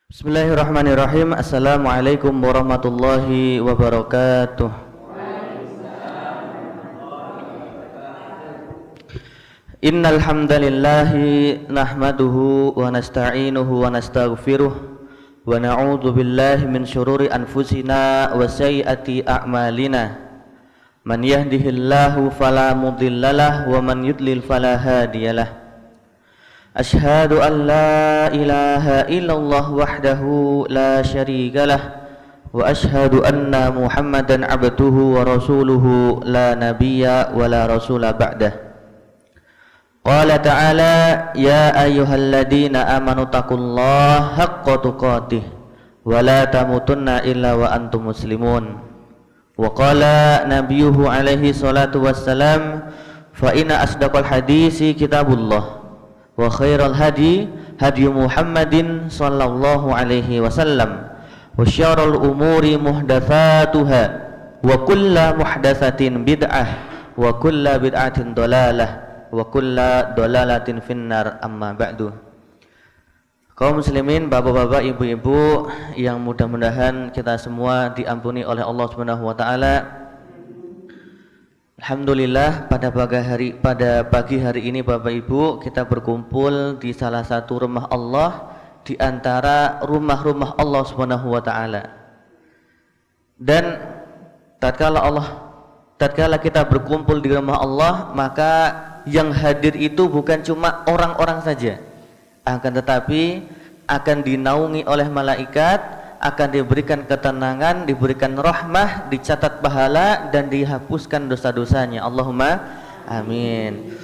Bismillahirrahmanirrahim. Assalamualaikum warahmatullahi wabarakatuh. Innal hamdalillahi nahmaduhu wa nasta'inuhu wa nastaghfiruh wa na'udzu billahi min syururi anfusina wa sayyiati a'malina. Man yahdihillahu fala mudhillalah wa man yudlil fala hadiyalah. Ashhadu an la ilaha illallah wahdahu la syarika lah wa ashhadu anna Muhammadan abduhu wa rasuluhu la nabiyya wa la rasula ba'dah. Qala ta'ala ya ayyuhalladzina amanu taqullaha haqqa tuqatih wa la tamutunna illa wa antum muslimun. Wa qala nabiyuhu alaihi salatu wassalam fa inna asdaqal hadisi kitabullah wa khairal hadi hadi Muhammadin sallallahu alaihi wasallam wa syarrul umuri muhdatsatuha wa kullu muhdatsatin bid'ah wa kullu bid'atin dhalalah wa kullu dhalalatin finnar amma ba'du. Kaum muslimin, bapak-bapak, ibu-ibu yang mudah-mudahan kita semua diampuni oleh Allah Subhanahu wa taala. Alhamdulillah pada pagi hari ini Bapak Ibu kita berkumpul di salah satu rumah Allah di antara rumah-rumah Allah Subhanahu wa taala. Dan tatkala kita berkumpul di rumah Allah, maka yang hadir itu bukan cuma orang-orang saja, akan tetapi akan dinaungi oleh malaikat, akan diberikan ketenangan, diberikan rahmah, dicatat pahala dan dihapuskan dosa-dosanya. Allahumma amin.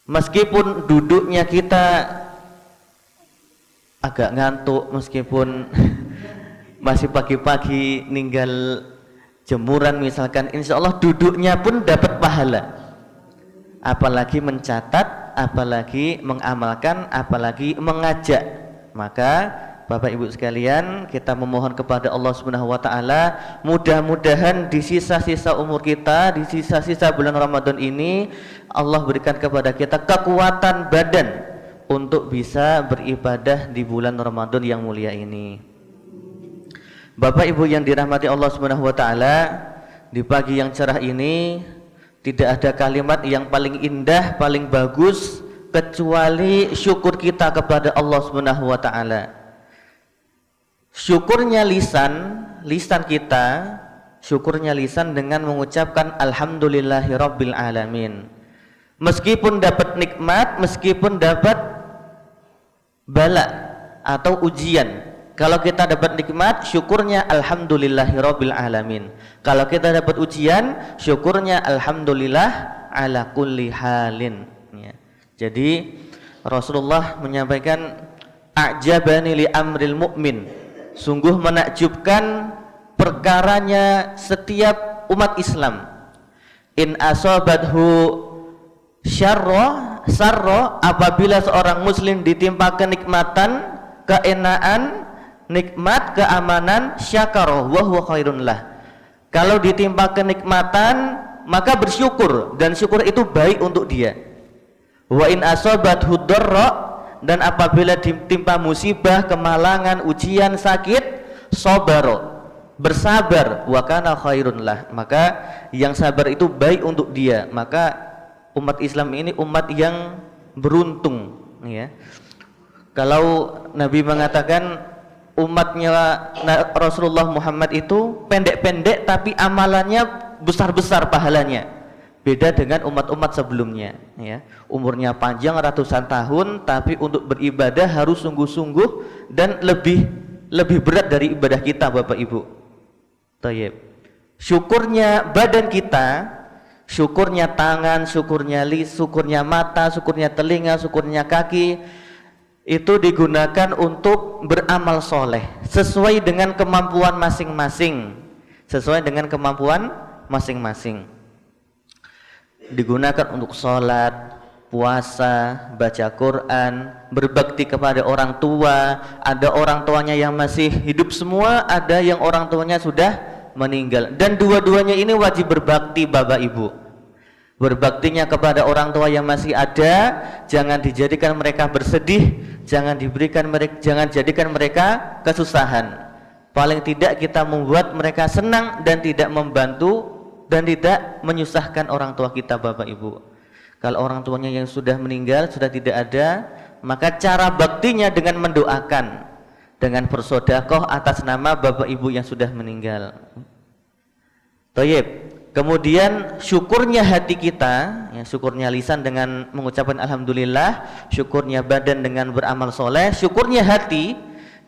Meskipun duduknya kita agak ngantuk, meskipun masih pagi-pagi ninggal jemuran misalkan, insya Allah duduknya pun dapat pahala. Apalagi mencatat, apalagi mengamalkan, apalagi mengajak. Maka Bapak Ibu sekalian, kita memohon kepada Allah Subhanahu wa taala, mudah-mudahan di sisa-sisa umur kita, di sisa-sisa bulan Ramadan ini, Allah berikan kepada kita kekuatan badan untuk bisa beribadah di bulan Ramadan yang mulia ini. Bapak Ibu yang dirahmati Allah Subhanahu wa taala, di pagi yang cerah ini tidak ada kalimat yang paling indah, paling bagus kecuali syukur kita kepada Allah Subhanahu wa taala. Syukurnya lisan kita, syukurnya lisan dengan mengucapkan alhamdulillahirabbil alamin. Meskipun dapat nikmat, meskipun dapat bala atau ujian, kalau kita dapat nikmat, syukurnya alhamdulillahirabbil alamin. Kalau kita dapat ujian, syukurnya alhamdulillah ala kulli halin. Ya. Jadi Rasulullah menyampaikan a'jabani li amril mu'min. Sungguh menakjubkan perkaranya setiap umat Islam. In asabathu sarra, apabila seorang muslim ditimpa kenikmatan, keenaan, nikmat, keamanan, syakara wa huwa khairun lah. Kalau ditimpa kenikmatan, maka bersyukur, dan syukur itu baik untuk dia. Wa in asabathu darra, dan apabila ditimpa musibah, kemalangan, ujian, sakit, sabaro, bersabar, wa kana khairun lah, maka yang sabar itu baik untuk dia. Maka umat Islam ini umat yang beruntung, ya. Kalau Nabi mengatakan umatnya Rasulullah Muhammad itu pendek-pendek tapi amalannya besar-besar pahalanya. Beda dengan umat-umat sebelumnya, ya. Umurnya panjang ratusan tahun, tapi untuk beribadah harus sungguh-sungguh dan lebih berat dari ibadah kita, Bapak Ibu. Tayyib. Syukurnya badan kita, syukurnya tangan, syukurnya syukurnya mata, syukurnya telinga, syukurnya kaki, itu digunakan untuk beramal soleh sesuai dengan kemampuan masing-masing, sesuai dengan kemampuan masing-masing. Digunakan untuk sholat, puasa, baca Quran, berbakti kepada orang tua. Ada orang tuanya yang masih hidup semua, ada yang orang tuanya sudah meninggal, dan dua-duanya ini wajib berbakti, Bapak Ibu. Berbaktinya kepada orang tua yang masih ada, jangan dijadikan mereka bersedih, jangan jadikan mereka kesusahan. Paling tidak kita membuat mereka senang dan tidak membantu dan tidak menyusahkan orang tua kita, Bapak Ibu. Kalau orang tuanya yang sudah meninggal, sudah tidak ada, maka cara baktinya dengan mendoakan, dengan bersedekah atas nama Bapak Ibu yang sudah meninggal. Thayyib. Kemudian syukurnya hati kita, ya, syukurnya lisan dengan mengucapkan alhamdulillah, syukurnya badan dengan beramal soleh, syukurnya hati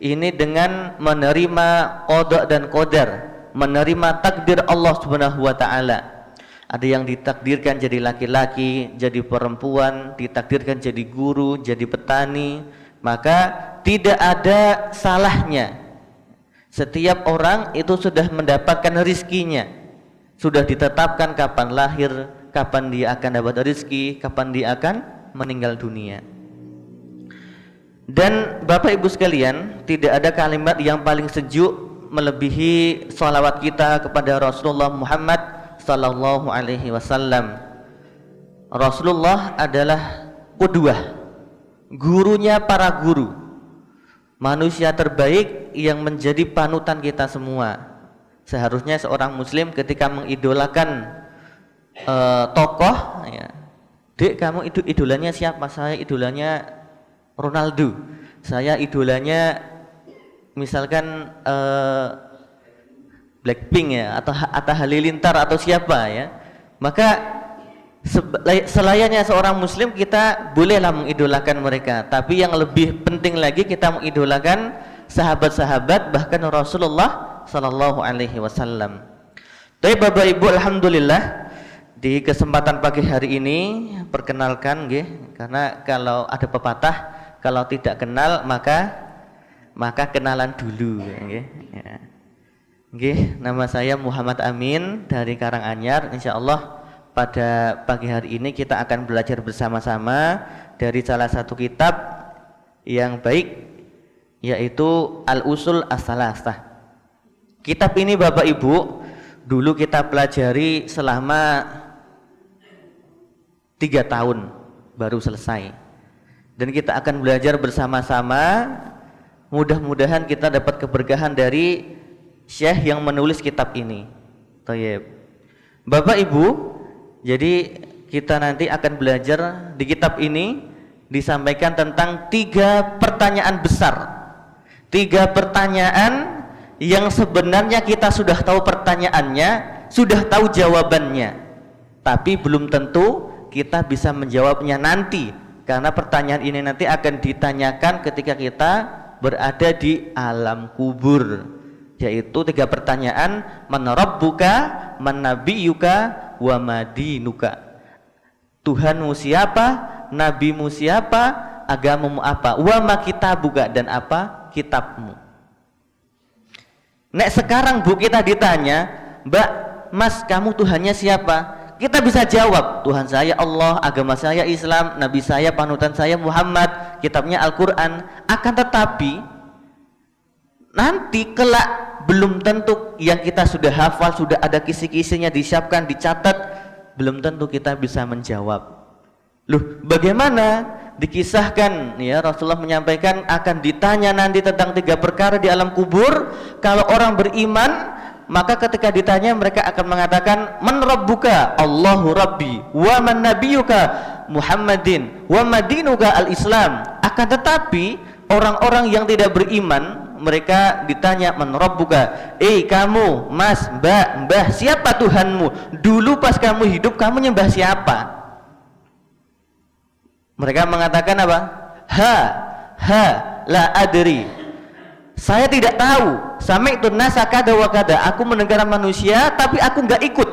ini dengan menerima qada dan qadar, menerima takdir Allah Subhanahu wa taala. Ada yang ditakdirkan jadi laki-laki, jadi perempuan, ditakdirkan jadi guru, jadi petani, maka tidak ada salahnya. Setiap orang itu sudah mendapatkan rizkinya. Sudah ditetapkan kapan lahir, kapan dia akan dapat rezeki, kapan dia akan meninggal dunia. Dan Bapak Ibu sekalian, tidak ada kalimat yang paling sejuk melebihi salawat kita kepada Rasulullah Muhammad sallallahu alaihi wasallam. Rasulullah adalah qudwah, gurunya para guru, manusia terbaik yang menjadi panutan kita semua. Seharusnya seorang muslim ketika mengidolakan tokoh, ya, Dek, kamu itu idolanya siapa? Saya idolanya Ronaldo, saya idolanya misalkan Blackpink, ya, atau Atta Halilintar atau siapa, ya. Maka selayaknya seorang muslim kita bolehlah mengidolakan mereka, tapi yang lebih penting lagi kita mengidolakan sahabat-sahabat, bahkan Rasulullah sallallahu alaihi wasallam. Tapi Bapak Ibu, alhamdulillah di kesempatan pagi hari ini perkenalkan nggih, karena kalau ada pepatah kalau tidak kenal maka kenalan dulu nggih. Ya. Nggih, nama saya Muhammad Amin dari Karanganyar. Insyaallah pada pagi hari ini kita akan belajar bersama-sama dari salah satu kitab yang baik, yaitu Al-Usul As-Salasah. Kitab ini Bapak Ibu dulu kita pelajari selama 3 tahun baru selesai, dan kita akan belajar bersama-sama. Mudah-mudahan kita dapat keberkahan dari Syekh yang menulis kitab ini. Thayyib. Bapak Ibu, jadi kita nanti akan belajar di kitab ini disampaikan tentang 3 pertanyaan besar, 3 pertanyaan yang sebenarnya kita sudah tahu pertanyaannya, sudah tahu jawabannya, tapi belum tentu kita bisa menjawabnya nanti, karena pertanyaan ini nanti akan ditanyakan ketika kita berada di alam kubur, yaitu 3 pertanyaan: man rabbuka, man nabiyuka, wa madinuka. Tuhanmu siapa, nabimu siapa, agamamu apa, wa ma kitabuka, dan apa kitabmu. Nek sekarang Bu kita ditanya, Mbak, Mas, kamu Tuhannya siapa? Kita bisa jawab, Tuhan saya Allah, agama saya Islam, nabi saya, panutan saya Muhammad, kitabnya Al-Quran. Akan tetapi nanti kelak belum tentu yang kita sudah hafal, sudah ada kisi-kisinya disiapkan, dicatat, belum tentu kita bisa menjawab. Loh, bagaimana? Dikisahkan, ya, Rasulullah menyampaikan akan ditanya nanti tentang 3 perkara di alam kubur. Kalau orang beriman, maka ketika ditanya mereka akan mengatakan, man rabbuka, Allahu rabbi, wa man nabiyuka, Muhammadin, wa madinuka al-Islam. Akan tetapi orang-orang yang tidak beriman, mereka ditanya, man rabbuka, kamu, Mas, Mbah, siapa Tuhanmu? Dulu pas kamu hidup kamu nyembah siapa? Mereka mengatakan apa? La adri. Saya tidak tahu. Sami'tu nasa kada wa kada. Aku mendengar manusia tapi aku enggak ikut.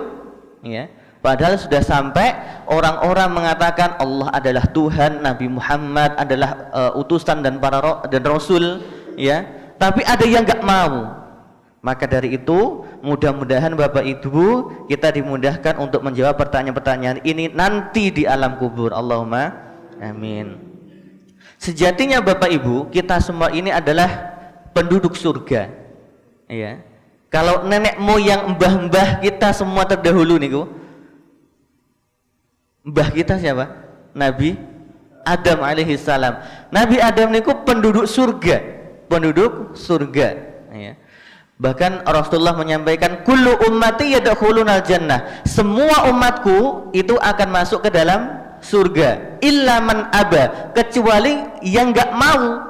Ya. Padahal sudah sampai orang-orang mengatakan Allah adalah Tuhan, Nabi Muhammad adalah utusan dan dan Rasul, ya. Tapi ada yang enggak mau. Maka dari itu mudah-mudahan Bapak Ibu kita dimudahkan untuk menjawab pertanyaan-pertanyaan ini nanti di alam kubur. Allahumma amin. Sejatinya Bapak Ibu, kita semua ini adalah penduduk surga, ya. Kalau nenek moyang mbah-mbah kita semua terdahulu niku, Mbah kita siapa? Nabi Adam alaihi salam. Nabi Adam niku penduduk surga, ya. Bahkan Rasulullah menyampaikan kullu ummati yadkhulunal jannah. Semua umatku itu akan masuk ke dalam surga illa man aba, kecuali yang enggak mau.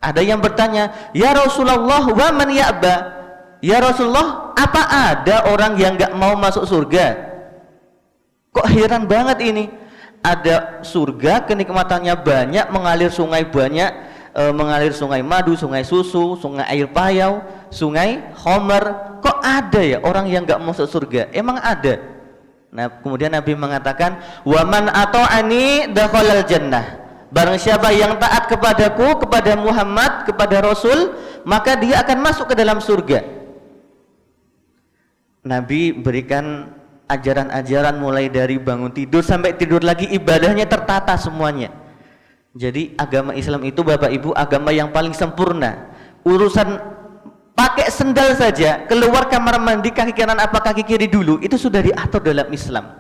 Ada yang bertanya, "Ya Rasulullah, wa man ya'ba?" Ya Rasulullah, apa ada orang yang enggak mau masuk surga? Kok heran banget ini. Ada surga, kenikmatannya banyak, mengalir sungai banyak, mengalir sungai madu, sungai susu, sungai air payau, sungai Homer. Kok ada ya orang yang enggak masuk surga? Emang ada. Nah, kemudian Nabi mengatakan, "Wa man ata'ani dakhalal jannah." Barang siapa yang taat kepadaku, kepada Muhammad, kepada Rasul, maka dia akan masuk ke dalam surga. Nabi berikan ajaran-ajaran mulai dari bangun tidur sampai tidur lagi, ibadahnya tertata semuanya. Jadi agama Islam itu Bapak Ibu agama yang paling sempurna. Urusan pakai sendal saja, keluar kamar mandi kaki kanan apa kaki kiri dulu, itu sudah diatur dalam Islam.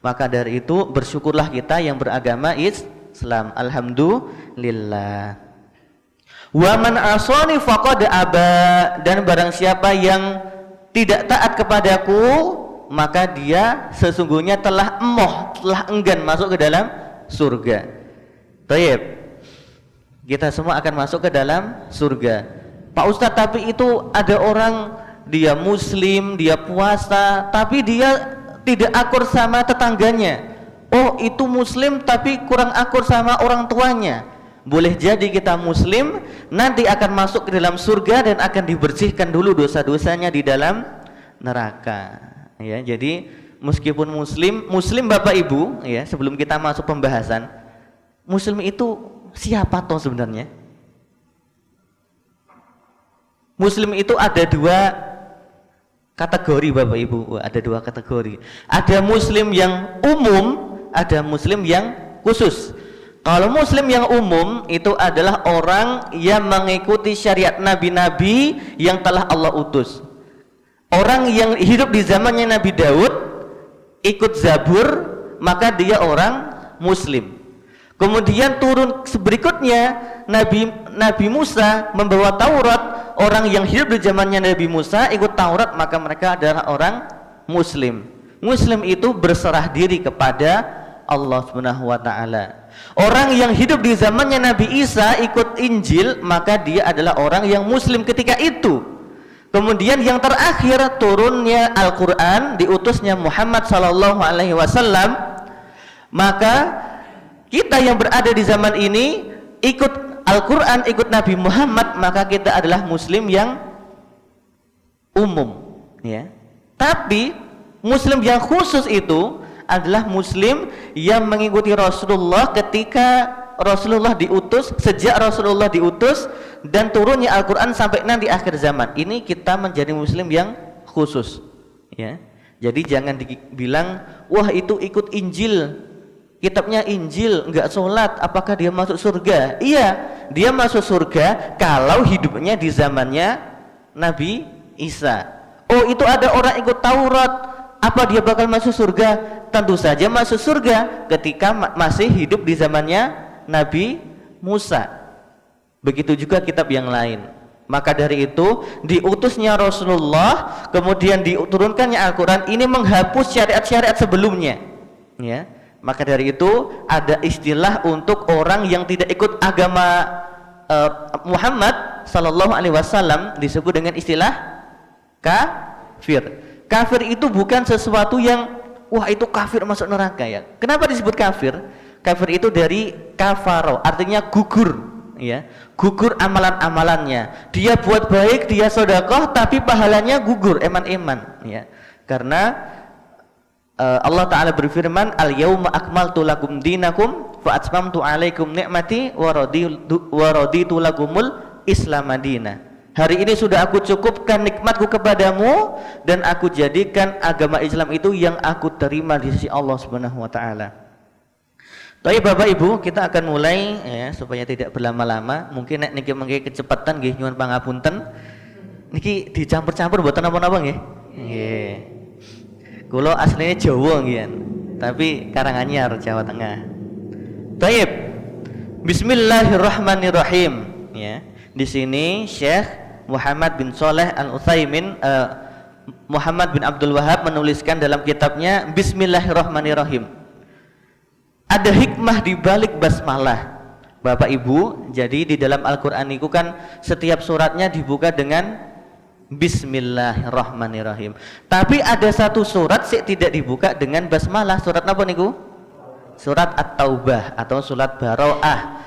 Maka dari itu bersyukurlah kita yang beragama Islam. Alhamdulillah. Wa man asani faqad aba, dan barang siapa yang tidak taat kepadaku, maka dia sesungguhnya telah enggan masuk ke dalam surga. Baik, kita semua akan masuk ke dalam surga. Pak Ustadz, tapi itu ada orang dia muslim, dia puasa, tapi dia tidak akur sama tetangganya. Oh, itu muslim tapi kurang akur sama orang tuanya. Boleh jadi kita muslim nanti akan masuk ke dalam surga dan akan dibersihkan dulu dosa-dosanya di dalam neraka. Ya, jadi meskipun muslim Bapak Ibu, ya, sebelum kita masuk pembahasan, muslim itu siapa toh sebenarnya? Muslim itu ada dua kategori Bapak Ibu, ada dua kategori. Ada muslim yang umum, ada muslim yang khusus. Kalau muslim yang umum itu adalah orang yang mengikuti syariat nabi-nabi yang telah Allah utus. Orang yang hidup di zamannya Nabi Daud, ikut Zabur, maka dia orang muslim. Kemudian turun berikutnya Nabi Musa membawa Taurat, orang yang hidup di zamannya Nabi Musa ikut Taurat, maka mereka adalah orang muslim. Muslim itu berserah diri kepada Allah Subhanahu wa taala. Orang yang hidup di zamannya Nabi Isa ikut Injil, maka dia adalah orang yang muslim ketika itu. Kemudian yang terakhir turunnya Al-Qur'an, diutusnya Muhammad sallallahu alaihi wasallam, maka kita yang berada di zaman ini ikut Al-Qur'an, ikut Nabi Muhammad, maka kita adalah muslim yang umum, ya. Tapi muslim yang khusus itu adalah muslim yang mengikuti Rasulullah ketika Rasulullah diutus, sejak Rasulullah diutus dan turunnya Al-Qur'an sampai nanti akhir zaman. Ini kita menjadi muslim yang khusus, ya. Jadi jangan dibilang, wah itu ikut Injil, kitabnya Injil, enggak sholat, apakah dia masuk surga? Iya, dia masuk surga kalau hidupnya di zamannya Nabi Isa. Oh, itu ada orang ikut Taurat, apa dia bakal masuk surga? Tentu saja masuk surga ketika masih hidup di zamannya Nabi Musa. Begitu juga kitab yang lain. Maka dari itu diutusnya Rasulullah, kemudian diturunkannya Al-Qur'an, ini menghapus syariat-syariat sebelumnya, ya. Maka dari itu ada istilah untuk orang yang tidak ikut agama Muhammad sallallahu alaihi wasallam, disebut dengan istilah kafir. Kafir itu bukan sesuatu yang wah itu kafir masuk neraka, ya. Kenapa disebut kafir? Kafir itu dari kafaro, artinya gugur, ya. Gugur amalan-amalannya. Dia buat baik, dia sedekah, tapi pahalanya gugur, eman-eman, ya. Karena Allah Ta'ala berfirman, Al-yawma akmaltu lakum dinakum fa atmamtu alaikum ni'mati wa raditu lakumul Islam madina. Hari ini sudah aku cukupkan nikmatku kepadamu dan aku jadikan agama Islam itu yang aku terima di sisi Allah Subhanahu wa taala. Baik Bapak Ibu, kita akan mulai, ya, supaya tidak berlama-lama. Mungkin nek niki mengke kecepatan nggih nyuwun pangapunten. Niki dicampur-campur mboten napa-napa nggih. Nggih. Kula asline Jawa nggih. tapi Karanganyar, Jawa Tengah. Baik. Bismillahirrahmanirrahim. Ya. Di sini Syekh Muhammad bin Shalih Al-Utsaimin Muhammad bin Abdul Wahab menuliskan dalam kitabnya Bismillahirrahmanirrahim. Ada hikmah di balik basmalah. Bapak Ibu, jadi di dalam Al-Qur'an itu kan setiap suratnya dibuka dengan Bismillahirrahmanirrahim. Tapi ada satu surat sih tidak dibuka dengan basmalah. Surat apa niku? Surat At-Taubah atau surat Baro'ah.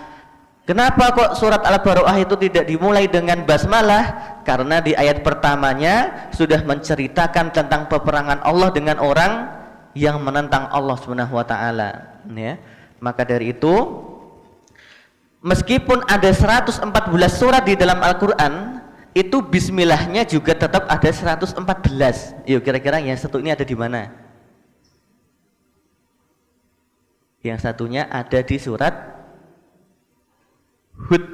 Kenapa kok surat Al-Baro'ah itu tidak dimulai dengan basmalah? Karena di ayat pertamanya sudah menceritakan tentang peperangan Allah dengan orang yang menentang Allah Subhanahu wa taala, ya. Maka dari itu, meskipun ada 114 surat di dalam Al-Qur'an, itu bismillahnya juga tetap ada 114. Yuk kira-kira yang satu ini ada di mana? Yang satunya ada di surat Hud.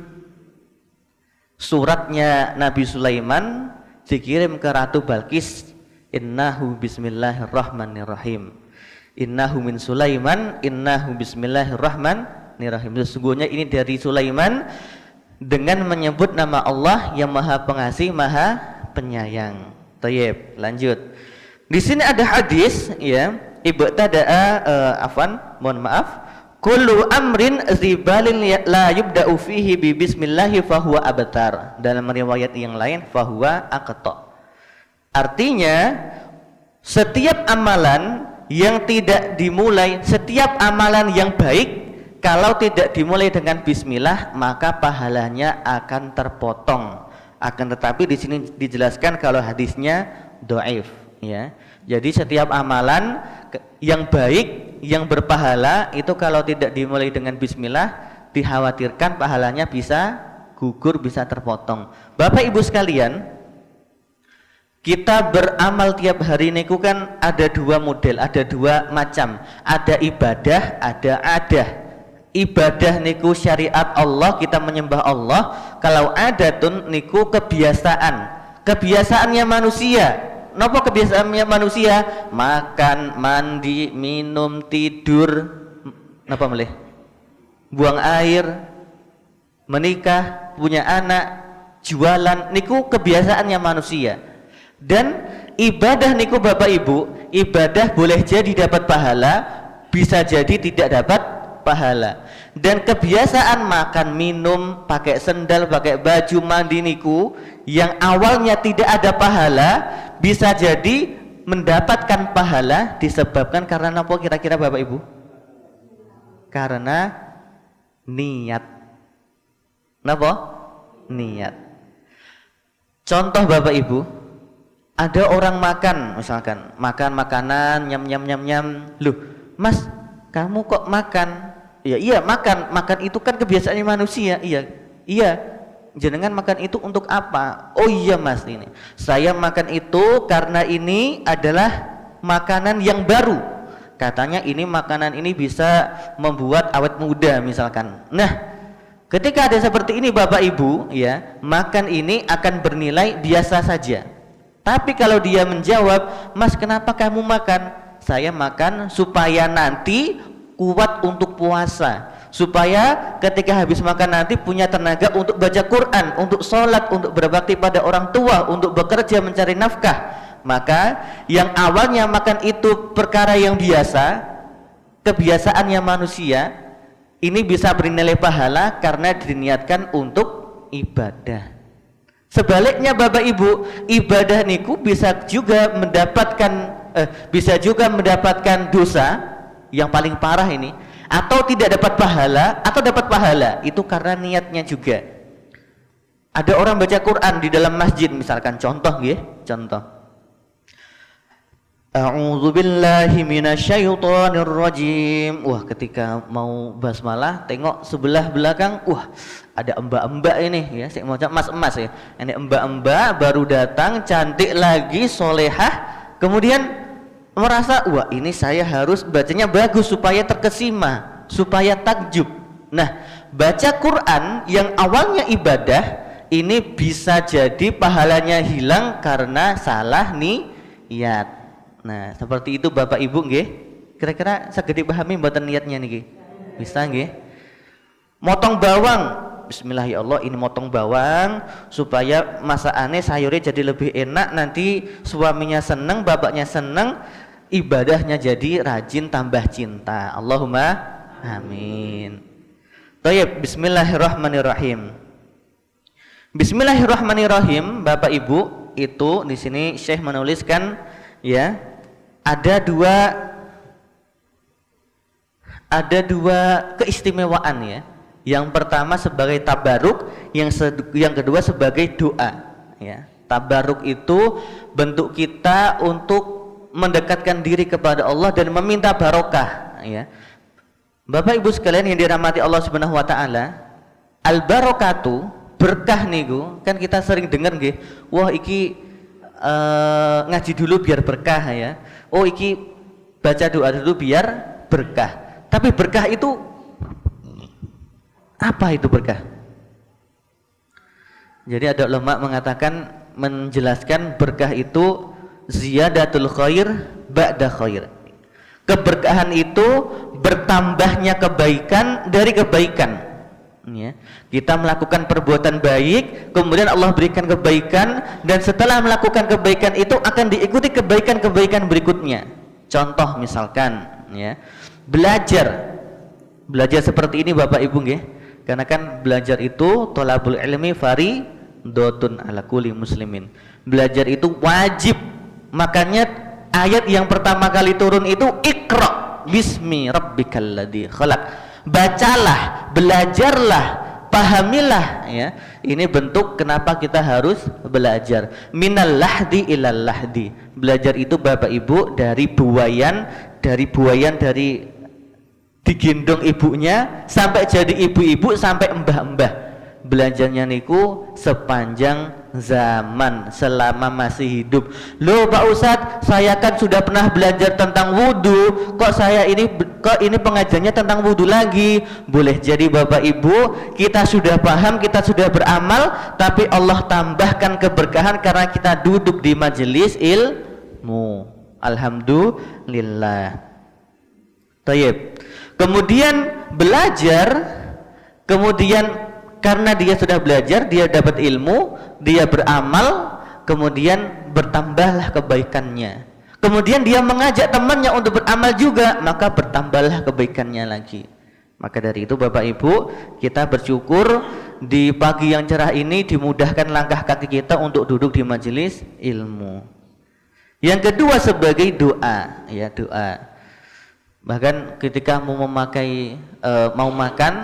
Suratnya Nabi Sulaiman dikirim ke Ratu Balkis. Innahu bismillahirrahmanirrahim. Innahu min Sulaiman, innahu bismillahirrahmanirrahim. Sesungguhnya ini dari Sulaiman dengan menyebut nama Allah yang Maha Pengasih, Maha Penyayang. Tayyib, lanjut. Di sini ada hadis, ya. Mohon maaf. Kullu amrin zibalin la yubda'u fihi bi bismillahi fahuwa abtar. Dalam riwayat yang lain fahuwa aqta. Artinya setiap amalan yang tidak dimulai, setiap amalan yang baik kalau tidak dimulai dengan bismillah maka pahalanya akan terpotong. Akan tetapi di sini dijelaskan kalau hadisnya dhaif, ya. Jadi setiap amalan yang baik, yang berpahala itu kalau tidak dimulai dengan bismillah dikhawatirkan pahalanya bisa gugur, bisa terpotong. Bapak Ibu sekalian, kita beramal tiap hari niku kan ada dua model, ada dua macam. Ada ibadah, ada adah. Ibadah niku syariat Allah, kita menyembah Allah. Kalau adatun niku kebiasaan. Kebiasaannya manusia. Napa kebiasaannya manusia? Makan, mandi, minum, tidur, napa melih? Buang air, menikah, punya anak, jualan, niku kebiasaannya manusia. Dan ibadah niku Bapak Ibu, ibadah boleh jadi dapat pahala, bisa jadi tidak dapat pahala. Dan kebiasaan makan, minum, pakai sendal, pakai baju, mandi niku yang awalnya tidak ada pahala bisa jadi mendapatkan pahala disebabkan karena apa kira-kira Bapak Ibu? Karena niat. Napa? Niat. Contoh Bapak Ibu, ada orang makan, misalkan makan makanan nyam. Loh, Mas, kamu kok makan? Ya iya makan itu kan kebiasaannya manusia. Iya. Jenengan makan itu untuk apa? Oh iya Mas, ini saya makan itu karena ini adalah makanan yang baru. Katanya ini makanan ini bisa membuat awet muda misalkan. Nah, ketika ada seperti ini Bapak Ibu, ya, makan ini akan bernilai biasa saja. Tapi kalau dia menjawab, Mas kenapa kamu makan? Saya makan supaya nanti kuat untuk puasa, supaya ketika habis makan nanti punya tenaga untuk baca Quran, untuk sholat, untuk berbakti pada orang tua, untuk bekerja mencari nafkah. Maka yang awalnya makan itu perkara yang biasa, kebiasaannya manusia, ini bisa bernilai pahala karena diniatkan untuk ibadah. Sebaliknya Bapak Ibu, ibadah niku bisa juga mendapatkan dosa yang paling parah ini, atau tidak dapat pahala atau dapat pahala, itu karena niatnya juga. Ada orang baca Quran di dalam masjid misalkan, contoh. A'udzu billahi minasyaitonir rajim. Wah, ketika mau basmalah tengok sebelah belakang, wah, ada mbak-mbak ini ya, saya mau mas-emas ya. Ini mbak-mbak baru datang, cantik lagi, solehah. Kemudian merasa, wah ini saya harus bacanya bagus supaya terkesima, supaya takjub. Nah, baca Quran yang awalnya ibadah ini bisa jadi pahalanya hilang karena salah niat. Nah, seperti itu Bapak Ibu nggih. Kira-kira saged dipahami mboten niatnya niki? Bisa nggih? Motong bawang. Bismillah ya Allah, ini motong bawang supaya masakane sayurnya jadi lebih enak, nanti suaminya seneng, bapaknya seneng, ibadahnya jadi rajin tambah cinta. Allahumma amin. Baik, bismillahirrahmanirrahim. Bismillahirrahmanirrahim, Bapak Ibu, itu di sini Syekh menuliskan ya, ada dua keistimewaan ya. Yang pertama sebagai tabaruk, yang kedua sebagai doa ya. Tabaruk itu bentuk kita untuk mendekatkan diri kepada Allah dan meminta barokah ya. Bapak Ibu sekalian yang dirahmati Allah Subhanahu wa taala, al barokatu, berkah niku kan kita sering dengar nggih, wah iki ngaji dulu biar berkah ya. Oh iki baca doa dulu biar berkah. Tapi berkah itu apa itu berkah? Jadi ada ulama mengatakan, menjelaskan berkah itu ziyadatul khair ba'da khair. Keberkahan itu bertambahnya kebaikan dari kebaikan ya. Kita melakukan perbuatan baik, kemudian Allah berikan kebaikan, dan setelah melakukan kebaikan itu akan diikuti kebaikan-kebaikan berikutnya. Contoh misalkan ya, belajar seperti ini Bapak Ibu nggih. Karena kan belajar itu thalabul ilmi fardhun ala kulli muslimin. Belajar itu wajib. Makanya ayat yang pertama kali turun itu Iqra bismi rabbikal ladzi khalaq. Bacalah, belajarlah, pahamilah ya. Ini bentuk kenapa kita harus belajar. Minal lahdi ilal lahdi. Belajar itu Bapak Ibu dari buayan dari digendong ibunya sampai jadi ibu-ibu sampai mbah-mbah. Belajarnya niku sepanjang zaman selama masih hidup. Loh Pak Ustadz, saya kan sudah pernah belajar tentang wudhu, kok ini pengajarnya tentang wudhu lagi? Boleh jadi Bapak Ibu, kita sudah paham, kita sudah beramal, tapi Allah tambahkan keberkahan karena kita duduk di majelis ilmu. Alhamdulillah. Tayyib. Kemudian belajar, kemudian karena dia sudah belajar, dia dapat ilmu, dia beramal, kemudian bertambahlah kebaikannya. Kemudian dia mengajak temannya untuk beramal juga, maka bertambahlah kebaikannya lagi. Maka dari itu Bapak Ibu, kita bersyukur di pagi yang cerah ini dimudahkan langkah kaki kita untuk duduk di majelis ilmu. Yang kedua sebagai doa, ya doa. Bahkan ketika mau makan,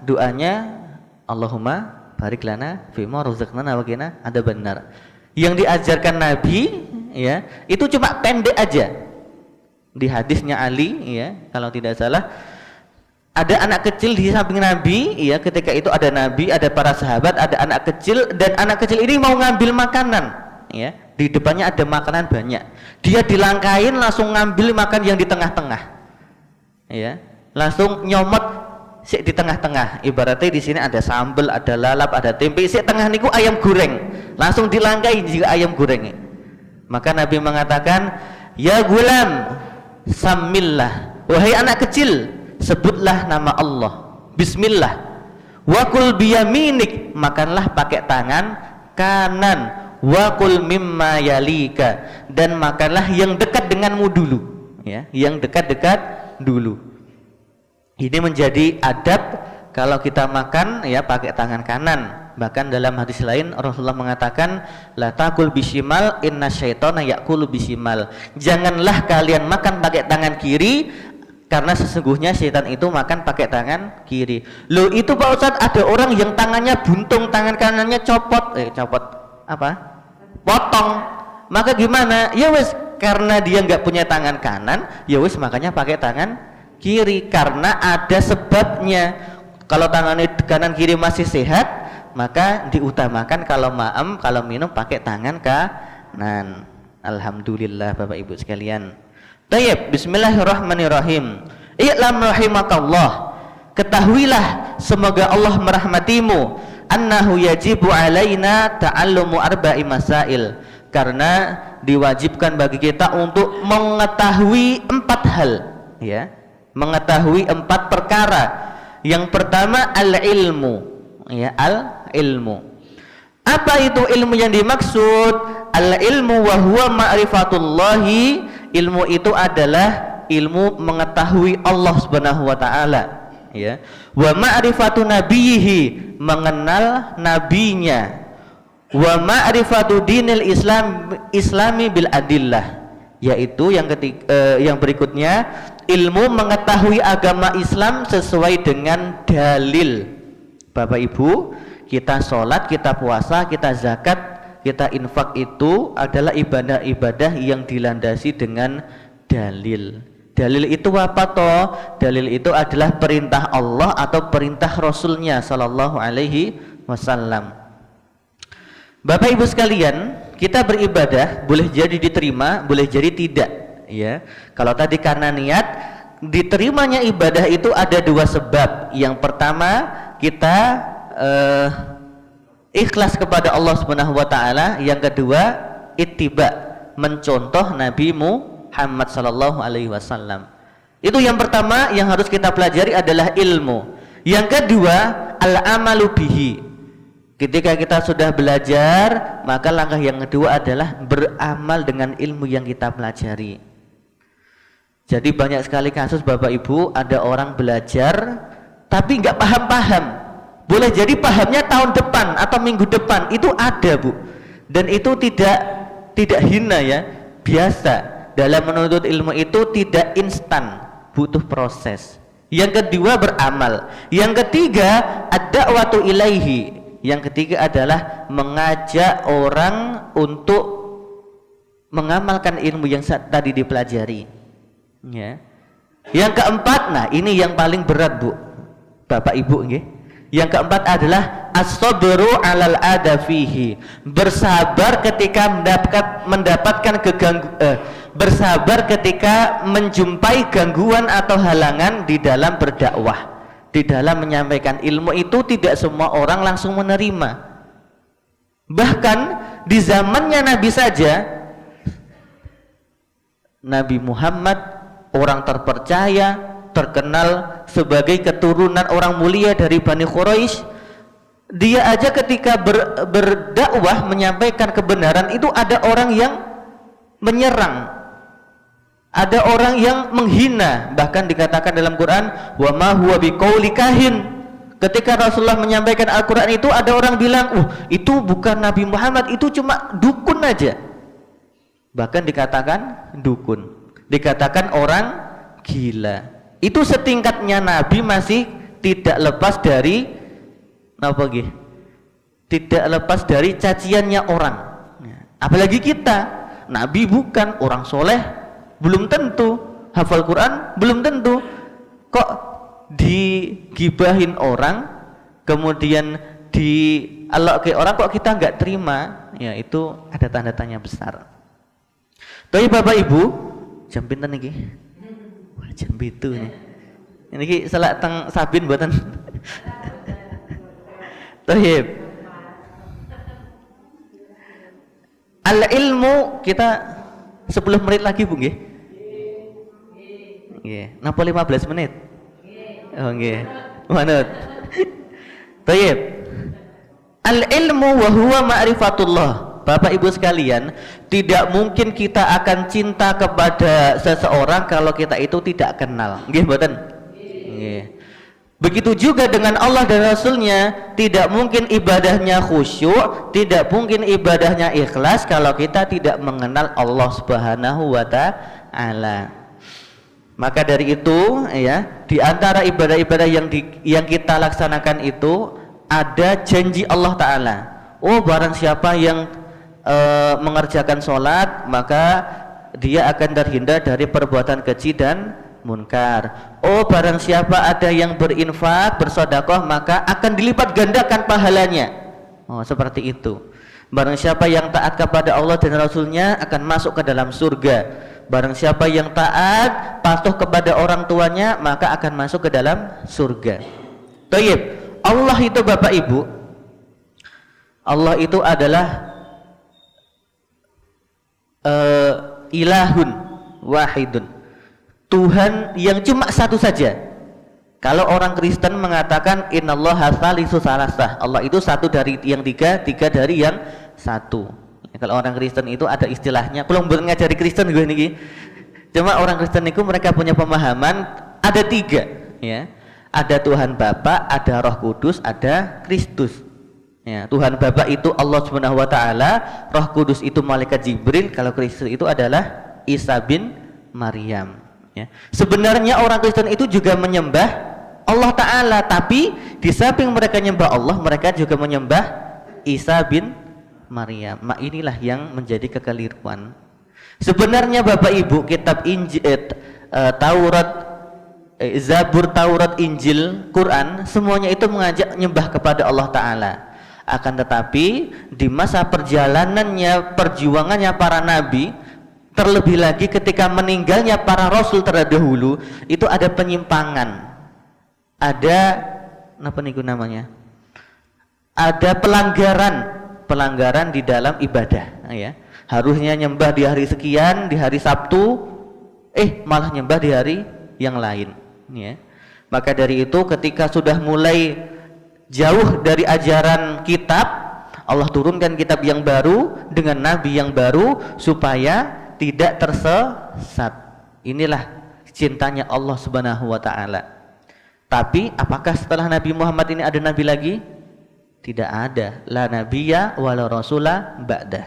doanya Allahumma barik lana fima razaqtana wa qina adzabannar. Yang diajarkan Nabi ya, itu cuma pendek aja. Di hadisnya Ali ya, kalau tidak salah, ada anak kecil di samping Nabi ya, ketika itu ada Nabi, ada para sahabat, ada anak kecil, dan anak kecil ini mau ngambil makanan ya. Di depannya ada makanan banyak. Dia dilangkain langsung ngambil makan yang di tengah-tengah. Ya, langsung nyomot sik di tengah-tengah. Ibaratnya di sini ada sambal, ada lalap, ada tempe. Sik tengah niku ayam goreng. Langsung dilangkai juga ayam goreng. Maka Nabi mengatakan, "Ya gulam, samillah." Wahai anak kecil, sebutlah nama Allah. Bismillah. Wa kul biyaminik, makanlah pakai tangan kanan. Wa kul mimma yalika, dan makanlah yang dekat denganmu dulu. Ya, yang dekat-dekat dulu. Ini menjadi adab kalau kita makan ya pakai tangan kanan. Bahkan dalam hadis lain Rasulullah mengatakan, la taqul bishimal inna syaitana yaqulu bishimal. Janganlah kalian makan pakai tangan kiri, karena sesungguhnya setan itu makan pakai tangan kiri. Loh itu Pak Ustadz, ada orang yang tangannya buntung, tangan kanannya copot apa? Potong. Maka gimana? Ya wes, karena dia nggak punya tangan kanan, ya wes makanya pakai tangan kiri, karena ada sebabnya. Kalau tangannya kanan kiri masih sehat, maka diutamakan kalau kalau minum pakai tangan kanan. Alhamdulillah Bapak Ibu sekalian. Tayyib, bismillahirrahmanirrahim. I'lam rahimakallah, ketahuilah semoga Allah merahmatimu, annahu yajibu alaina ta'allumu arba'i masail, karena diwajibkan bagi kita untuk mengetahui 4 hal. ya. Mengetahui 4 perkara. Yang pertama al-ilmu, ya, al-ilmu. Apa itu ilmu yang dimaksud? Al-ilmu wa huwa ma'rifatullahi. Ilmu itu adalah ilmu mengetahui Allah Subhanahu wa taala, ya. Wa ma'rifatu nabiyhi, mengenal nabinya. Wa ma'rifatu dinil islami bil adillah, yaitu yang berikutnya ilmu mengetahui agama Islam sesuai dengan dalil. Bapak Ibu, kita sholat, kita puasa, kita zakat, kita infak itu adalah ibadah-ibadah yang dilandasi dengan dalil. Dalil itu apa toh? Dalil itu adalah perintah Allah atau perintah Rasulnya Sallallahu Alaihi Wasallam. Bapak Ibu sekalian, kita beribadah boleh jadi diterima, boleh jadi tidak, ya. Kalau tadi karena niat, diterimanya ibadah itu ada 2 sebab. Yang pertama, kita ikhlas kepada Allah Subhanahu wa taala. Yang kedua, ittiba, mencontoh Nabi Muhammad sallallahu alaihi wasallam. Itu yang pertama yang harus kita pelajari adalah ilmu. Yang kedua, al-amalu bihi. Ketika kita sudah belajar, maka langkah yang kedua adalah beramal dengan ilmu yang kita pelajari. Jadi banyak sekali kasus Bapak Ibu, ada orang belajar tapi nggak paham-paham. Boleh jadi pahamnya tahun depan atau minggu depan, itu ada, Bu. Dan itu tidak hina, ya, biasa. Dalam menuntut ilmu itu tidak instan, butuh proses. Yang kedua beramal. Yang ketiga ad-da'watu ilaihi. Yang ketiga adalah mengajak orang untuk mengamalkan ilmu yang tadi dipelajari, ya. Yang keempat, nah ini yang paling berat, Bu, Bapak Ibu, nggih. Yang keempat adalah as-sabru 'alal adafihi, bersabar ketika mendapatkan bersabar ketika menjumpai gangguan atau halangan di dalam berdakwah, di dalam menyampaikan ilmu itu. Tidak semua orang langsung menerima. Bahkan di zamannya Nabi saja, Nabi Muhammad, orang terpercaya, terkenal sebagai keturunan orang mulia dari Bani Quraisy, dia aja ketika berdakwah menyampaikan kebenaran itu ada orang yang menyerang, ada orang yang menghina. Bahkan dikatakan dalam Quran, wa ma huwa biqauli kahin. Ketika Rasulullah menyampaikan Al-Quran itu, ada orang bilang, itu bukan Nabi Muhammad, itu cuma dukun aja. Bahkan dikatakan dukun, dikatakan orang gila. Itu setingkatnya Nabi masih tidak lepas dari tidak lepas dari caciannya orang. Apalagi kita, Nabi bukan, orang soleh belum tentu, hafal Quran belum tentu. Kok digibahin orang, kemudian dialok ke orang, kok kita nggak terima? Ya, itu ada tanda tanya besar. Tapi Bapak Ibu, jam pinten niki? Jam itu nih. Ini selak teng sabin buatan. Tohib. Al ilmu kita 10 menit lagi, Bu, nggih. Nggih. Napa 15 menit? Oh nggih. Manut. Tohib. Al ilmu wa huwa ma'rifatullah. Bapak Ibu sekalian, tidak mungkin kita akan cinta kepada seseorang kalau kita itu tidak kenal. Nggih mboten? Nggih. Begitu juga dengan Allah dan Rasulnya, tidak mungkin ibadahnya khusyuk, tidak mungkin ibadahnya ikhlas kalau kita tidak mengenal Allah Subhanahu wa taala. Maka dari itu, ya, di antara ibadah-ibadah yang kita laksanakan itu ada janji Allah taala. Oh, barang siapa yang mengerjakan sholat, maka dia akan terhindar dari perbuatan keji dan munkar. Oh, barang siapa ada yang berinfak, bersedekah, maka akan dilipat gandakan pahalanya. Oh, seperti itu. Barang siapa yang taat kepada Allah dan Rasulnya akan masuk ke dalam surga. Barang siapa yang taat, patuh kepada orang tuanya, maka akan masuk ke dalam surga. Thayyib. Allah itu, Bapak Ibu, Allah itu adalah ilahun wahidun. Tuhan yang cuma satu saja. Kalau orang Kristen mengatakan innallaha tsalitsu tsalasah, Allah itu satu dari yang tiga, tiga dari yang satu. Kalau orang Kristen itu ada istilahnya, kalau mboten ngajari Kristen gue niki. Cuma orang Kristen itu mereka punya pemahaman ada tiga, ya. Ada Tuhan Bapa, ada Roh Kudus, ada Kristus. Ya, Tuhan Bapa itu Allah Subhanahu wa taala, Roh Kudus itu malaikat Jibril, kalau Kristus itu adalah Isa bin Maryam. Ya. Sebenarnya orang Kristen itu juga menyembah Allah Ta'ala, tapi di samping mereka menyembah Allah, mereka juga menyembah Isa bin Maryam. Inilah yang menjadi kekeliruan. Sebenarnya Bapak Ibu, kitab Injil, Taurat, Zabur, Taurat, Injil, Quran, semuanya itu mengajak menyembah kepada Allah Ta'ala. Akan tetapi di masa perjalanannya, perjuangannya para nabi, terlebih lagi ketika meninggalnya para rasul terdahulu, itu ada penyimpangan, ada apa nih namanya, ada pelanggaran di dalam ibadah, ya. Harusnya nyembah di hari sekian, di hari Sabtu, malah nyembah di hari yang lain, ya. Maka dari itu ketika sudah mulai jauh dari ajaran kitab, Allah turunkan kitab yang baru dengan nabi yang baru supaya tidak tersesat. Inilah cintanya Allah Subhanahu wa taala. Tapi apakah setelah Nabi Muhammad ini ada nabi lagi? Tidak ada. La nabiyya wala rasula ba'dah.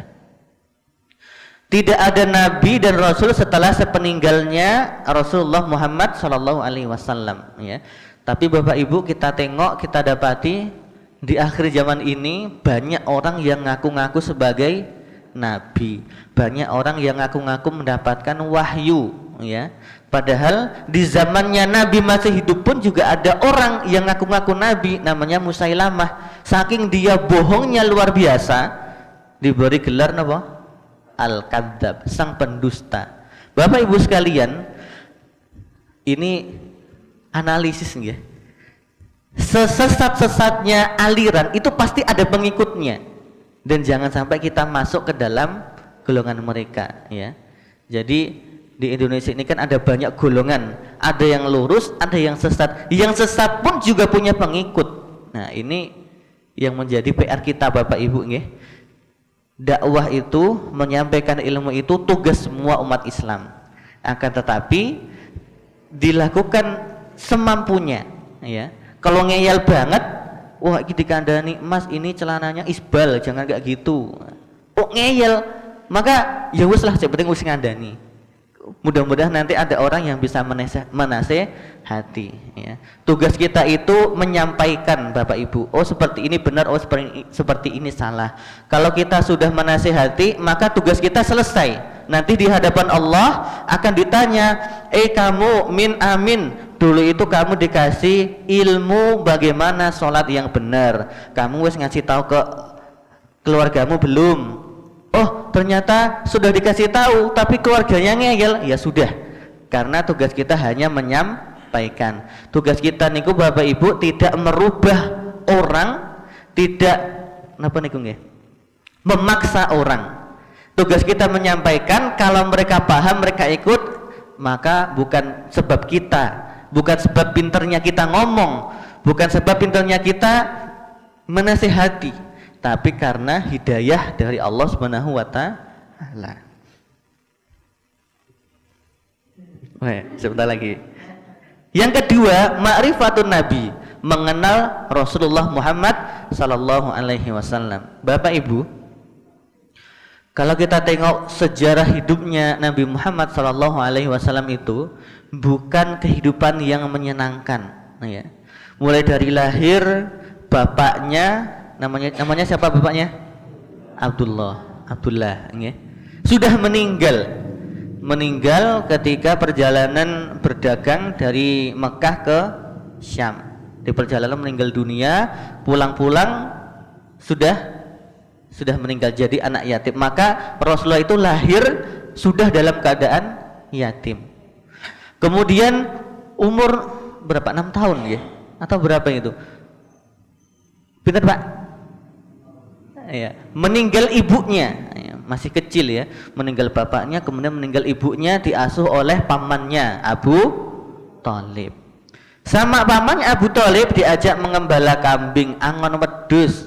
Tidak ada nabi dan rasul setelah sepeninggalnya Rasulullah Muhammad sallallahu alaihi wasallam, ya. Tapi Bapak Ibu, kita tengok, kita dapati di akhir zaman ini banyak orang yang ngaku-ngaku sebagai nabi, banyak orang yang ngaku-ngaku mendapatkan wahyu, ya. Padahal di zamannya Nabi masih hidup pun juga ada orang yang ngaku-ngaku nabi, namanya Musailamah. Saking dia bohongnya luar biasa, diberi gelar apa? Al-Kadzdzab, sang pendusta. Bapak Ibu sekalian, ini analisis ya. Sesesat-sesatnya aliran itu pasti ada pengikutnya, dan jangan sampai kita masuk ke dalam golongan mereka, ya. Jadi di Indonesia ini kan ada banyak golongan, ada yang lurus, ada yang sesat. Yang sesat pun juga punya pengikut. Nah, ini yang menjadi PR kita Bapak Ibu, nggih. Dakwah itu, menyampaikan ilmu itu tugas semua umat Islam. Akan tetapi dilakukan semampunya, ya. Kalau ngeyel banget, wah ini dikandani, Mas ini celananya isbal, jangan kayak gitu. Oh ngeyel, maka ya wis lah, yang penting wis ngandani. Mudah-mudahan nanti ada orang yang bisa menasehati, ya. Tugas kita itu menyampaikan Bapak Ibu, oh seperti ini benar, oh seperti ini salah. Kalau kita sudah menasehati, maka tugas kita selesai. Nanti di hadapan Allah akan ditanya, kamu min amin, dulu itu kamu dikasih ilmu bagaimana sholat yang benar, kamu wis ngasih tahu ke keluargamu belum? Oh ternyata sudah dikasih tahu tapi keluarganya ngeyel, ya sudah, karena tugas kita hanya menyampaikan. Tugas kita niku Bapak Ibu tidak merubah orang, tidak napa niku nggih, memaksa orang. Tugas kita menyampaikan, kalau mereka paham, mereka ikut, maka bukan sebab kita, bukan sebab pinternya kita ngomong, bukan sebab pinternya kita menasihati, tapi karena hidayah dari Allah Subhanahu wa taala. Sebentar lagi. Yang kedua, ma'rifatun nabi, mengenal Rasulullah Muhammad sallallahu alaihi wasallam. Bapak Ibu, kalau kita tengok sejarah hidupnya Nabi Muhammad sallallahu alaihi wasallam itu bukan kehidupan yang menyenangkan, ya. Mulai dari lahir, bapaknya namanya siapa bapaknya? Abdullah, ya. Sudah meninggal ketika perjalanan berdagang dari Mekah ke Syam. Di perjalanan meninggal dunia, pulang-pulang sudah meninggal, jadi anak yatim. Maka Rasulullah itu lahir sudah dalam keadaan yatim. Kemudian umur berapa? 6 tahun ya? Atau berapa itu? Benar Pak? Ya, meninggal ibunya, ya. masih kecil ya, meninggal bapaknya, kemudian meninggal ibunya, diasuh oleh pamannya Abu Thalib. Sama pamannya Abu Thalib diajak mengembala kambing angon wedhus.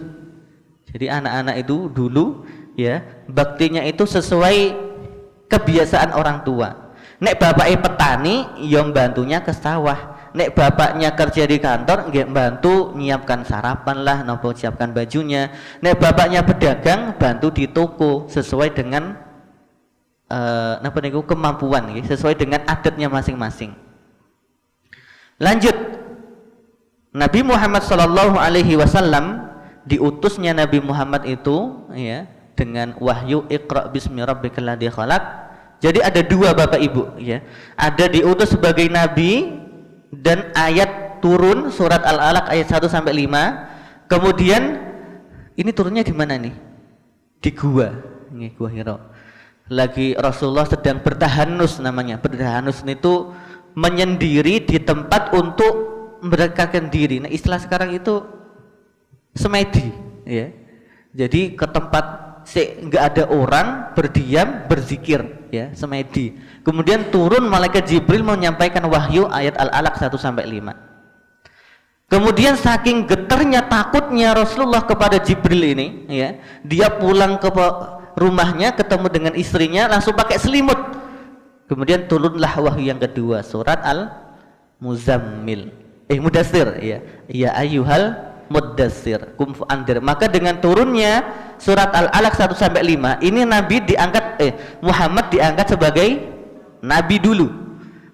Jadi anak-anak itu dulu ya, baktinya itu sesuai kebiasaan orang tua. Nek bapaknya petani, ya bantunya ke sawah. Nek bapaknya kerja di kantor, nggak bantu nyiapkan sarapan lah, nopo siapkan bajunya. Nek bapaknya pedagang, bantu di toko sesuai dengan kemampuan, sesuai dengan adatnya masing-masing. Lanjut, Nabi Muhammad Shallallahu Alaihi Wasallam diutusnya Nabi Muhammad itu ya dengan wahyu Iqra bismi rabbikal ladzi khalaq. Jadi ada dua bapak ibu ya, ada diutus sebagai nabi dan ayat turun surat Al-Alaq ayat 1 sampai 5. Kemudian ini turunnya di mana nih? Di gua, ini gua Hira. Lagi Rasulullah sedang bertahanus namanya. Bertahanus itu menyendiri di tempat untuk mendekatkan diri. Nah, istilah sekarang itu semedi ya. Jadi ke tempat nggak ada orang, berdiam, berzikir ya, semedi. Kemudian turun malaikat Jibril menyampaikan wahyu ayat Al-Alaq 1 sampai 5. Kemudian saking getarnya, takutnya Rasulullah kepada Jibril ini ya, dia pulang ke rumahnya ketemu dengan istrinya langsung pakai selimut. Kemudian turunlah wahyu yang kedua, surat Al-Muzammil. Mudassir ya. Ya ayyuhal Muddassir kum andir. Maka dengan turunnya surat Al-Alaq 1 sampai 5 ini Nabi diangkat Muhammad diangkat sebagai nabi dulu.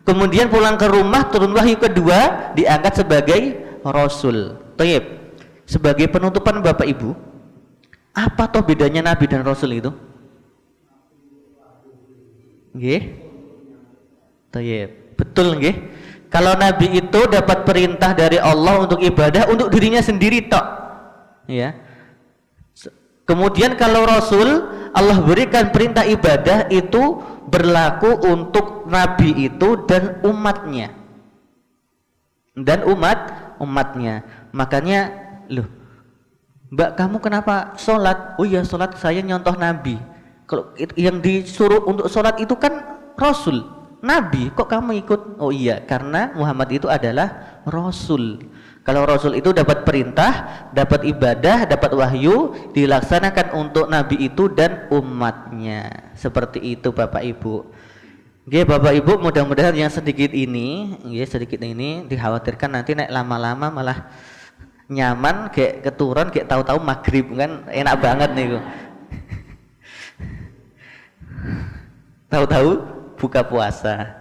Kemudian pulang ke rumah turun wahyu kedua diangkat sebagai rasul. Tayyib. Sebagai penutupan Bapak Ibu, apa toh bedanya nabi dan rasul itu? Nggih. Tayyib. Betul nggih? Kalau nabi itu dapat perintah dari Allah untuk ibadah untuk dirinya sendiri tok. Ya. Kemudian kalau rasul, Allah berikan perintah ibadah itu berlaku untuk nabi itu dan umatnya. Dan umatnya. Makanya, loh, Mbak, kamu kenapa sholat? Oh iya, sholat saya nyontoh nabi. Kalau yang disuruh untuk sholat itu kan rasul. Nabi, kok kamu ikut? Oh iya, karena Muhammad itu adalah rasul. Kalau rasul itu dapat perintah, dapat ibadah, dapat wahyu, dilaksanakan untuk nabi itu dan umatnya. Seperti itu Bapak Ibu. Oke, Bapak Ibu, mudah-mudahan yang sedikit ini dikhawatirkan nanti naik lama-lama malah nyaman kayak keturun, kayak tahu-tahu maghrib kan enak banget nih. Tahu-tahu buka puasa.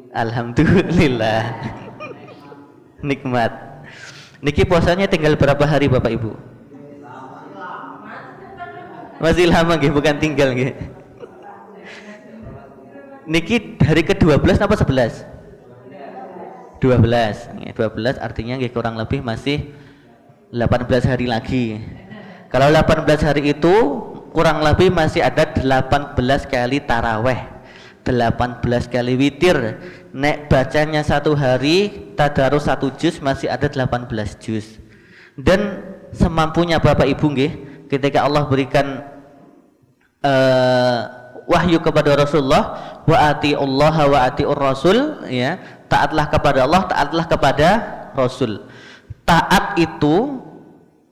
Alhamdulillah. Nikmat. Niki puasanya tinggal berapa hari Bapak Ibu? Masih lama nggih, bukan tinggal nggih. Niki hari ke-12 apa 11? 12. 12 artinya nggih kurang lebih masih 18 hari lagi. Kalau 18 hari itu kurang lebih masih ada 18 kali taraweh. 18 kali witir. Nek bacanya satu hari tadarus 1 juz masih ada 18 juz. Dan semampunya Bapak Ibu nggih, ketika Allah berikan wahyu kepada Rasulullah, wa atiullaha wa atiur rasul ya, taatlah kepada Allah, taatlah kepada Rasul. Taat itu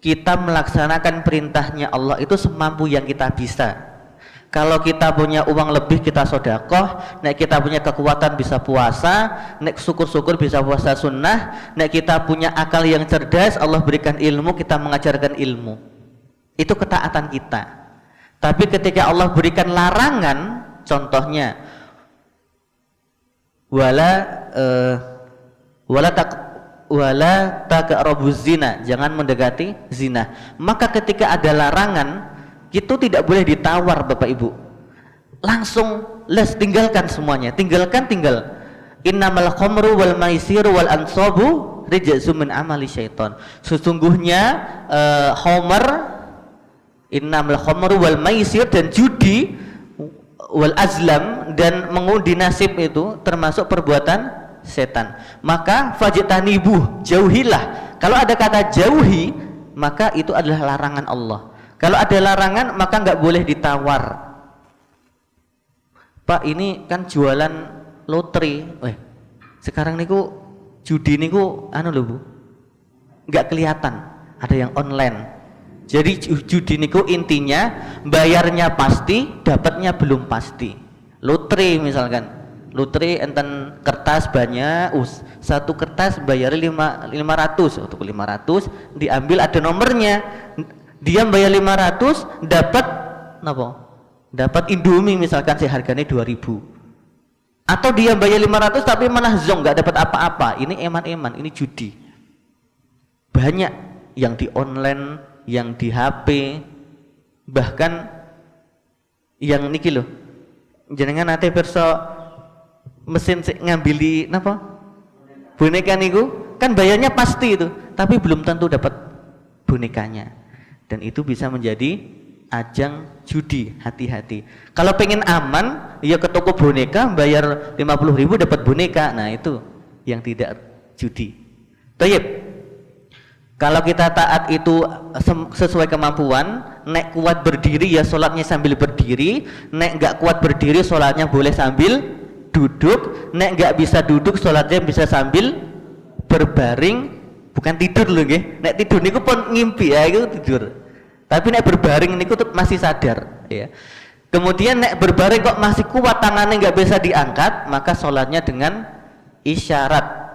kita melaksanakan perintahnya Allah itu semampu yang kita bisa. Kalau kita punya uang lebih kita sedekah, nek kita punya kekuatan bisa puasa, nek syukur-syukur bisa puasa sunnah, nek kita punya akal yang cerdas, Allah berikan ilmu, kita mengajarkan ilmu. Itu ketaatan kita. Tapi ketika Allah berikan larangan, contohnya wala taqrabuz zina, jangan mendekati zina. Maka ketika ada larangan, itu tidak boleh ditawar Bapak Ibu. Langsung tinggalkan semuanya. Tinggal. Innamal khamru wal maisiru wal ansabu rijzum min amali syaitan. Sesungguhnya khamr, innamal khamru wal maisir, dan judi wal azlam dan mengundi nasib itu termasuk perbuatan setan. Maka fajtanibuh, jauhilah. Kalau ada kata jauhi, maka itu adalah larangan Allah. Kalau ada larangan maka nggak boleh ditawar. Pak, ini kan jualan lotre. Sekarang niku judi niku anu lho Bu, nggak kelihatan, ada yang online. Jadi judi niku intinya bayarnya pasti, dapatnya belum pasti. Lotre misalkan, lotre enten kertas banyak, satu kertas bayar 500, untuk 500 diambil ada nomornya, dia bayar 500 dapat napa? Dapat Indomie misalkan seharganya 2000, atau dia bayar 500 tapi malah zong, nggak dapat apa-apa. Ini eman-eman, ini judi. Banyak yang di online, yang di HP, bahkan yang niki loh, jenengan nate perso mesin ngambili napa boneka niku kan bayarnya pasti itu, tapi belum tentu dapat bonekanya, dan itu bisa menjadi ajang judi. Hati-hati. Kalau pengen aman, ya ke toko boneka bayar 50.000 dapat boneka. Nah itu yang tidak judi. Tayyib. Kalau kita taat itu sesuai kemampuan, nek kuat berdiri ya sholatnya sambil berdiri, nek nggak kuat berdiri sholatnya boleh sambil duduk, nek nggak bisa duduk sholatnya bisa sambil berbaring, bukan tidur loh nggih. Nek tidur niku pun ngimpi ya, itu tidur. Tapi nek berbaring niku masih sadar ya. Kemudian nek berbaring kok masih kuat, tangannya nggak bisa diangkat, maka sholatnya dengan isyarat.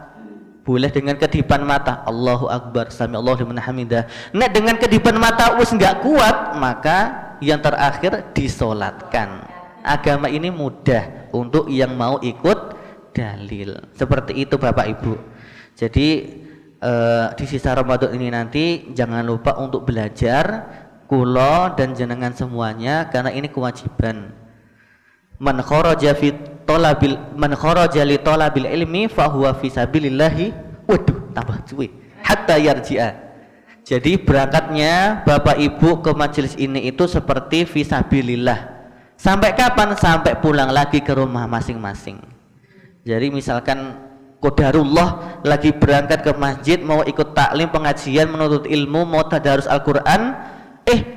Boleh dengan kedipan mata, Allahu Akbar, sami Allahu liman hamidah. Nek dengan kedipan mata wis nggak kuat, maka yang terakhir disolatkan. Agama ini mudah untuk yang mau ikut dalil. Seperti itu Bapak Ibu. Jadi di sisa Ramadan ini nanti jangan lupa untuk belajar, kula dan jenengan semuanya, karena ini kewajiban. Man kharaja li talabil ilmi fa huwa fi sabilillahi. Waduh, tambah cuy. Hatta yarji'a. Jadi berangkatnya Bapak Ibu ke majelis ini itu seperti fi sabilillah. Sampai kapan? Sampai pulang lagi ke rumah masing-masing. Jadi misalkan qadarullah lagi berangkat ke masjid, mau ikut taklim, pengajian, menuntut ilmu, mau tadarus Al-Quran,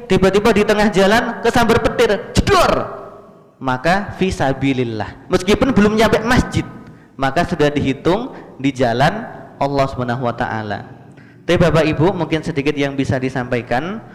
tiba-tiba di tengah jalan kesambar petir, jedor, maka fisabilillah. Meskipun belum nyampe masjid, maka sudah dihitung di jalan Allah Subhanahu wa taala. Tapi Bapak Ibu, mungkin sedikit yang bisa disampaikan.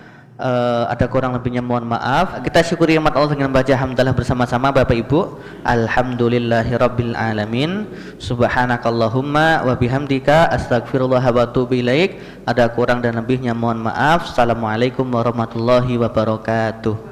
Ada kurang lebihnya mohon maaf. Kita syukuri nikmat Allah dengan baca hamdalah bersama-sama Bapak Ibu. Alhamdulillahirabbil alamin. Subhanakallahumma wa bihamdika astaghfirullah wa atubu ilaik. Ada kurang dan lebihnya mohon maaf. Assalamualaikum warahmatullahi wabarakatuh.